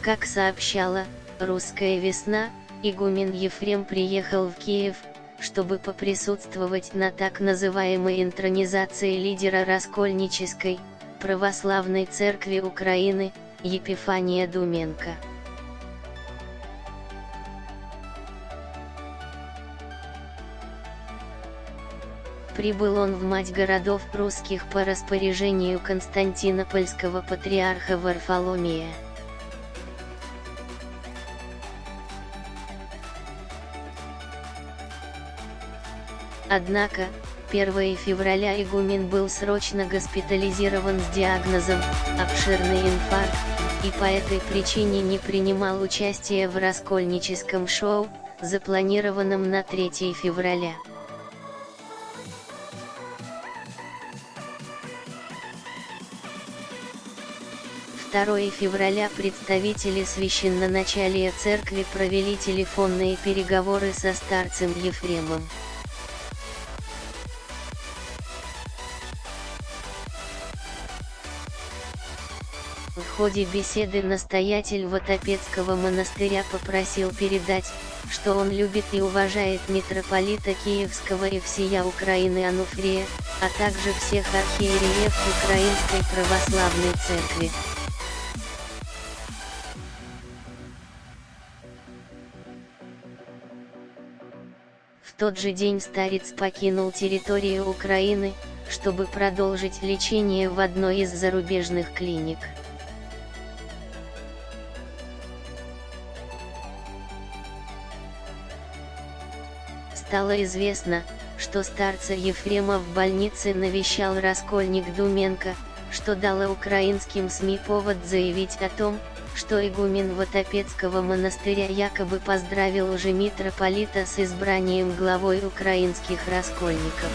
Как сообщала «Русская весна», игумен Ефрем приехал в Киев, чтобы поприсутствовать на так называемой интронизации лидера Раскольнической, православной церкви Украины, Епифания Думенко. Прибыл он в мать городов русских по распоряжению константинопольского патриарха Варфоломея. Однако, 1 февраля игумен был срочно госпитализирован с диагнозом «обширный инфаркт», и по этой причине не принимал участия в раскольническом шоу, запланированном на 3 февраля. 2 февраля представители священноначалия церкви провели телефонные переговоры со старцем Ефремом. В ходе беседы настоятель Вотопецкого монастыря попросил передать, что он любит и уважает митрополита Киевского и всея Украины Ануфрия, а также всех архиереев Украинской Православной Церкви. В тот же день старец покинул территорию Украины, чтобы продолжить лечение в одной из зарубежных клиник. Стало известно, что старца Ефрема в больнице навещал раскольник Думенко, что дало украинским СМИ повод заявить о том, что игумен Вотопецкого монастыря якобы поздравил лжемитрополита с избранием главой украинских раскольников.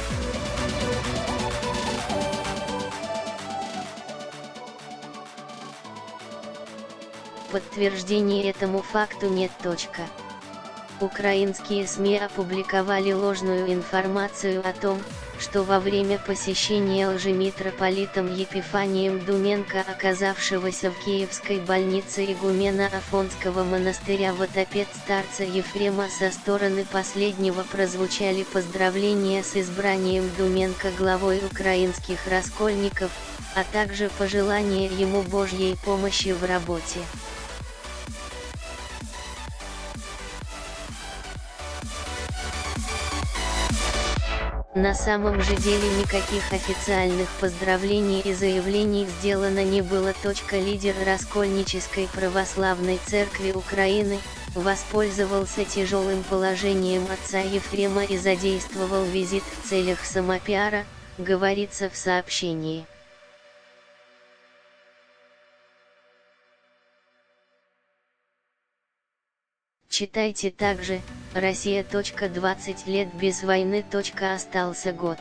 Подтверждения этому факту нет. Украинские СМИ опубликовали ложную информацию о том, что во время посещения лжемитрополитом Епифанием Думенко, оказавшегося в киевской больнице игумена Афонского монастыря Вотопец старца Ефрема, со стороны последнего прозвучали поздравления с избранием Думенко главой украинских раскольников, а также пожелания ему Божьей помощи в работе. На самом же деле никаких официальных поздравлений и заявлений сделано не было. Лидер Раскольнической православной церкви Украины воспользовался тяжелым положением отца Ефрема и задействовал визит в целях самопиара, говорится в сообщении. Читайте также: Россия. 20 лет без войны. Остался год.